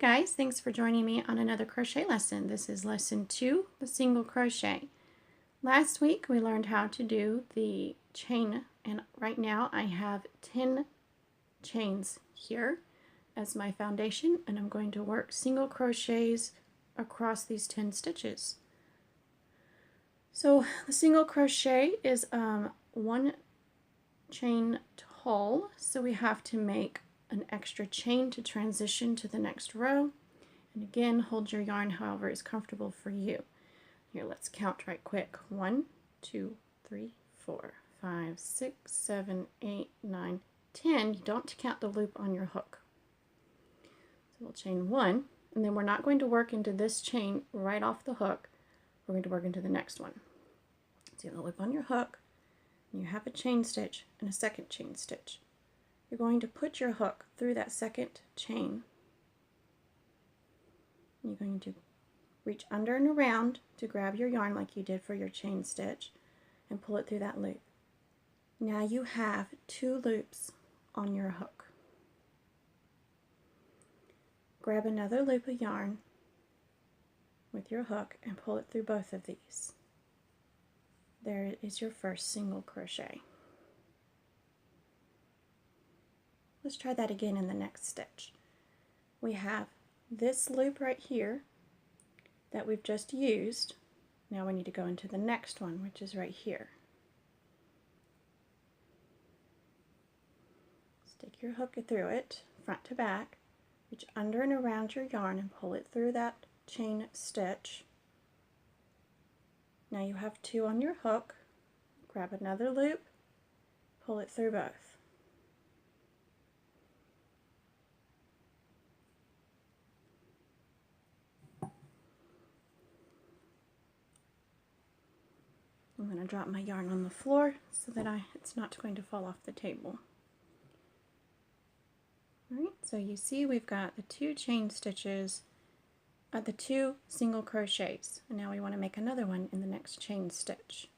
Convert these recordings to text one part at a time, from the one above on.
guys, thanks for joining me on another crochet lesson. This is lesson 2, the single crochet. Last week we learned how to do the chain, and right now I have 10 chains here as my foundation, and I'm going to work single crochets across these 10 stitches. So the single crochet is one chain tall, so we have to make an extra chain to transition to the next row. And again, hold your yarn however is comfortable for you. Here, let's count right quick. 1, 2, 3, 4, 5, 6, 7, 8, 9, 10. You don't count the loop on your hook. So we'll chain 1, and then we're not going to work into this chain right off the hook. We're going to work into the next one. So you have the loop on your hook, and you have a chain stitch and a second chain stitch. You're going to put your hook through that second chain. You're going to reach under and around to grab your yarn like you did for your chain stitch and pull it through that loop. Now you have 2 loops on your hook. Grab another loop of yarn with your hook and pull it through both of these. There is your first single crochet. Let's try that again in the next stitch. We have this loop right here that we've just used. Now we need to go into the next one, which is right here. Stick your hook through it, front to back, reach under and around your yarn and pull it through that chain stitch. Now you have 2 on your hook. Grab another loop, pull it through both. I'm going to drop my yarn on the floor so that it's not going to fall off the table. Alright, so you see we've got the 2 chain stitches, the 2 single crochets, and now we want to make another one in the next chain stitch.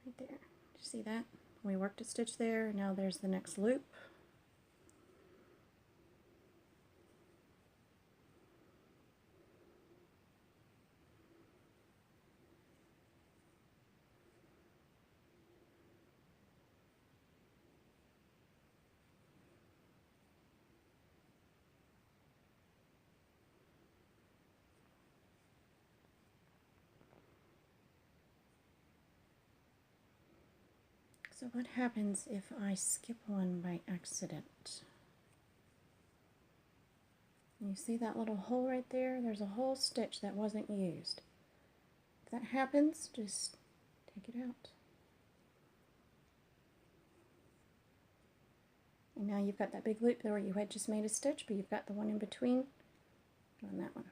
Right there. Did you see that? We worked a stitch there, now there's the next loop. So what happens if I skip one by accident? You see that little hole right there? There's a whole stitch that wasn't used. If that happens, just take it out. And now you've got that big loop there where you had just made a stitch, but you've got the one in between on that one.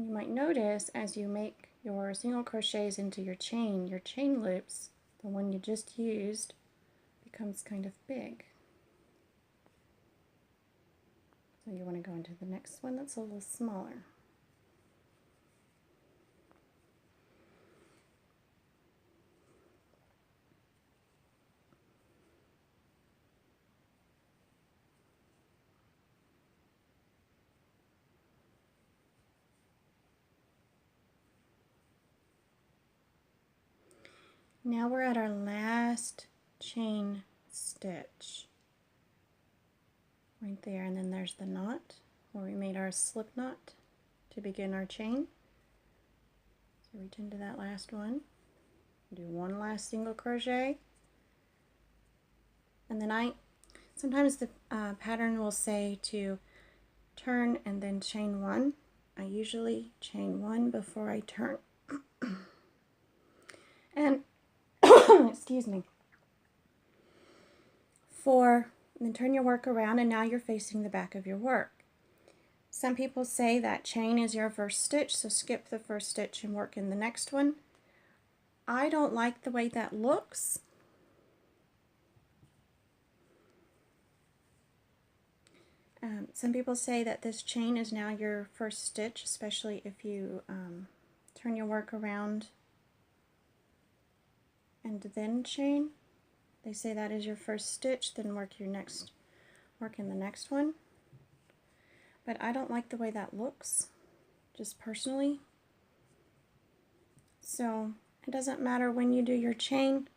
You might notice as you make your single crochets into your chain loops, the one you just used becomes kind of big. So you want to go into the next one that's a little smaller. Now we're at our last chain stitch right there, and then there's the knot where we made our slip knot to begin our chain. So reach into that last one, do one last single crochet, and then sometimes the pattern will say to turn and then chain 1. I usually chain 1 before I turn. And excuse me. And then turn your work around, and now you're facing the back of your work. Some people say that chain is your first stitch, so skip the first stitch and work in the next one. I don't like the way that looks. Some people say that this chain is now your first stitch, especially if you turn your work around and then chain. They say that is your first stitch, then work in the next one. But I don't like the way that looks, just personally. So it doesn't matter when you do your chain,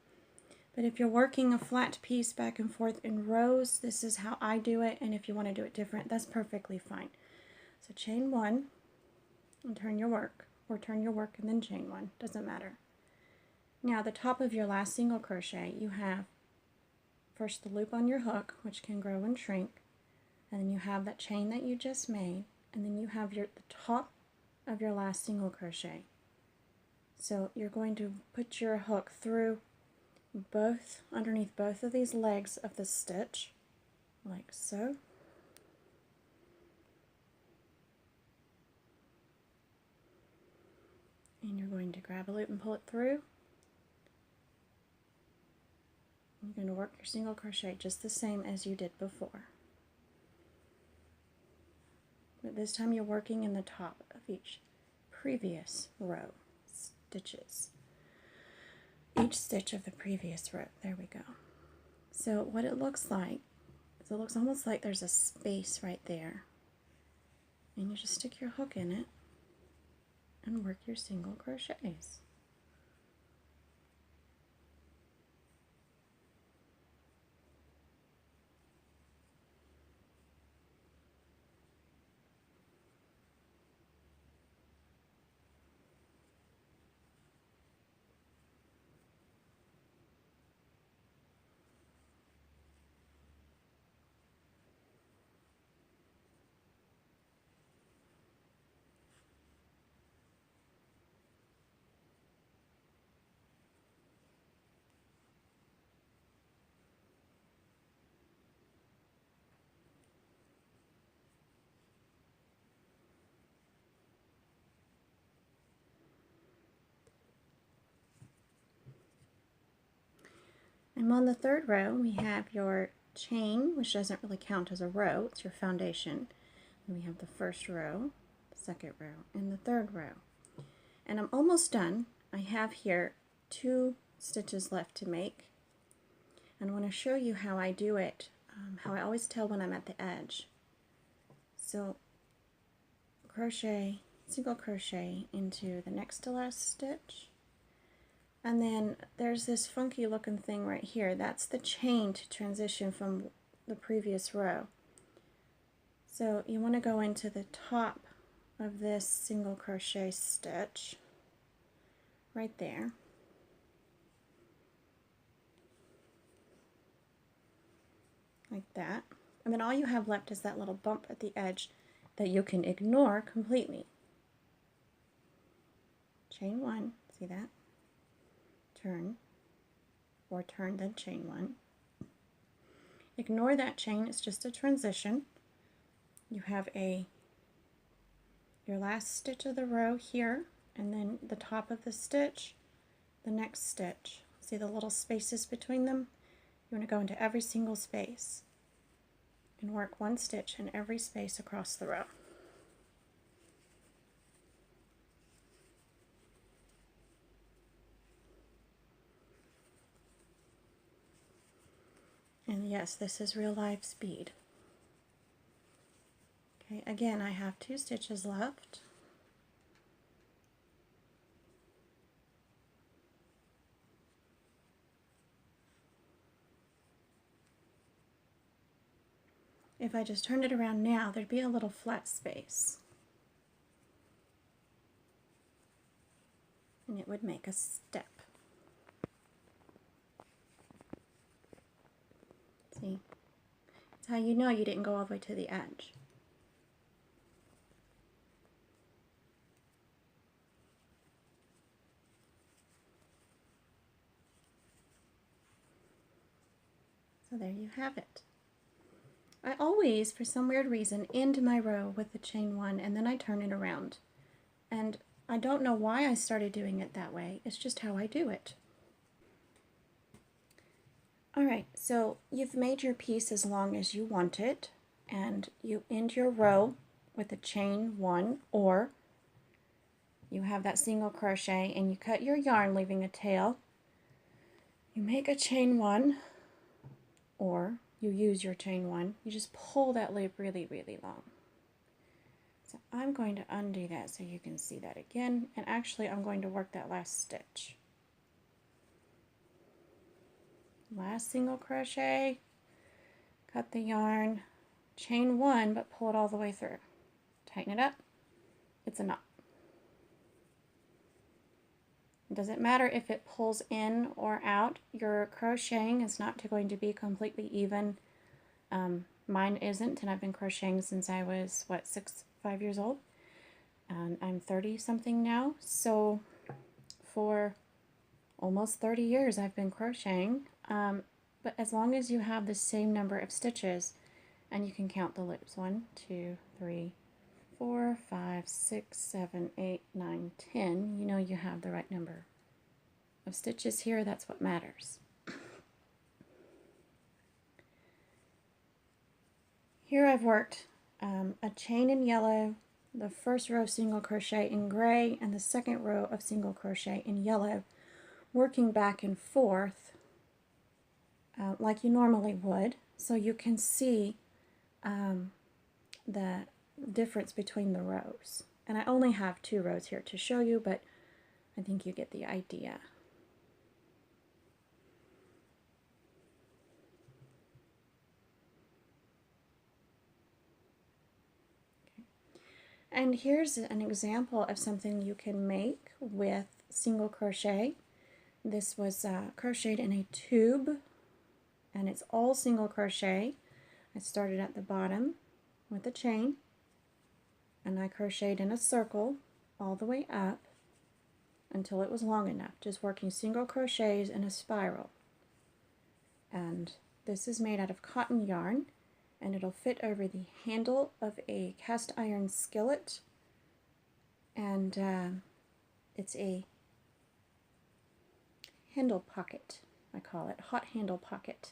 but if you're working a flat piece back and forth in rows, this is how I do it, and if you want to do it different, that's perfectly fine. So chain 1 and turn your work, or turn your work and then chain 1, doesn't matter. Now the top of your last single crochet, you have first the loop on your hook, which can grow and shrink, and then you have that chain that you just made, and then you have the top of your last single crochet. So you're going to put your hook through underneath both of these legs of the stitch, like so. And you're going to grab a loop and pull it through. You're going to work your single crochet just the same as you did before. But this time you're working in the top of each previous row stitches. Each stitch of the previous row. There we go. So what it looks like is it looks almost like there's a space right there. And you just stick your hook in it and work your single crochets. And on the third row, we have your chain, which doesn't really count as a row, it's your foundation. Then we have the first row, the second row, and the third row. And I'm almost done. I have here 2 stitches left to make. And I want to show you how I do it, how I always tell when I'm at the edge. So crochet, single crochet into the next to last stitch. And then there's this funky looking thing right here. That's the chain to transition from the previous row. So you want to go into the top of this single crochet stitch right there. Like that. And then all you have left is that little bump at the edge that you can ignore completely. Chain 1, see that? Turn, or turn, then chain 1. Ignore that chain, it's just a transition. You have your last stitch of the row here, and then the top of the stitch, the next stitch. See the little spaces between them? You want to go into every single space and work 1 stitch in every space across the row. And yes, this is real life speed. Okay, again, I have 2 stitches left. If I just turned it around now, there'd be a little flat space. And it would make a step. See? That's how you know you didn't go all the way to the edge. So there you have it. I always, for some weird reason, end my row with the chain 1 and then I turn it around. And I don't know why I started doing it that way. It's just how I do it. Alright, so you've made your piece as long as you want it, and you end your row with a chain 1, or you have that single crochet and you cut your yarn leaving a tail. You make a chain 1, or you use your chain 1, you just pull that loop really, really long. So I'm going to undo that so you can see that again, and actually I'm going to work that last stitch. Last single crochet, cut the yarn, chain 1, but pull it all the way through. Tighten it up, it's a knot. It doesn't matter if it pulls in or out, your crocheting is not going to be completely even. Mine isn't, and I've been crocheting since I was, what, 5 years old? And I'm 30 something now, so for almost 30 years I've been crocheting. But as long as you have the same number of stitches, and you can count the loops, 1, 2, 3, 4, 5, 6, 7, 8, 9, 10, you know you have the right number of stitches here. That's what matters. Here I've worked a chain in yellow, the first row of single crochet in gray, and the second row of single crochet in yellow, working back and forth like you normally would, so you can see the difference between the rows. And I only have 2 rows here to show you, but I think you get the idea. And here's an example of something you can make with single crochet. This was crocheted in a tube, and it's all single crochet. I started at the bottom with a chain, and I crocheted in a circle all the way up until it was long enough, just working single crochets in a spiral. And this is made out of cotton yarn, and it'll fit over the handle of a cast iron skillet, and it's a handle pocket, I call it, hot handle pocket,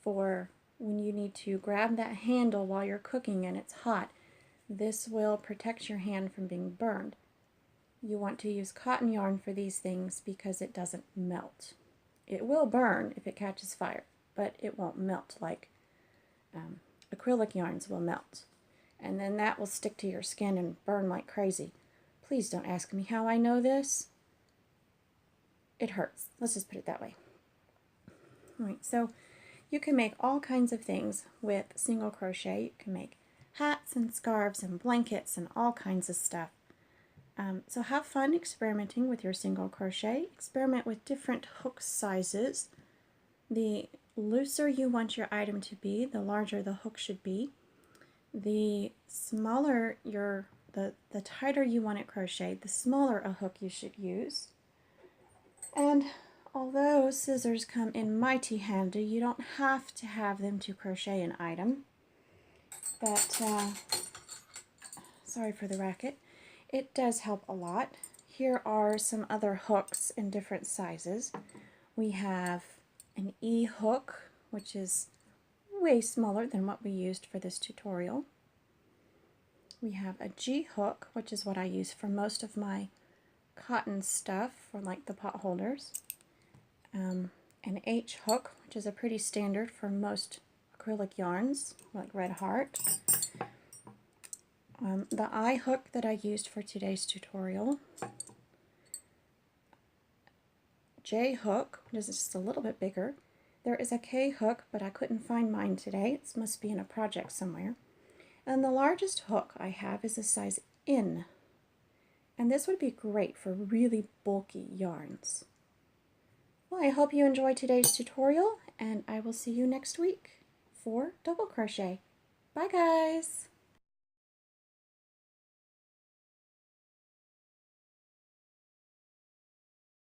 for when you need to grab that handle while you're cooking and it's hot. This will protect your hand from being burned. You want to use cotton yarn for these things because it doesn't melt. It will burn if it catches fire, but it won't melt like acrylic yarns will melt. And then that will stick to your skin and burn like crazy. Please don't ask me how I know this. It hurts. Let's just put it that way. Alright, so you can make all kinds of things with single crochet. You can make hats and scarves and blankets and all kinds of stuff. So have fun experimenting with your single crochet. Experiment with different hook sizes. The looser you want your item to be, the larger the hook should be. The smaller the tighter you want it crocheted, the smaller a hook you should use. And although scissors come in mighty handy, you don't have to have them to crochet an item. But sorry for the racket. It does help a lot. Here are some other hooks in different sizes. We have an E hook, which is way smaller than what we used for this tutorial. We have a G hook, which is what I use for most of my cotton stuff, for like the pot holders. An H hook, which is a pretty standard for most acrylic yarns, like Red Heart. The I hook that I used for today's tutorial. J hook, which is just a little bit bigger. There is a K hook, but I couldn't find mine today. It must be in a project somewhere. And the largest hook I have is a size N. And this would be great for really bulky yarns. Well, I hope you enjoyed today's tutorial, and I will see you next week for double crochet. Bye guys!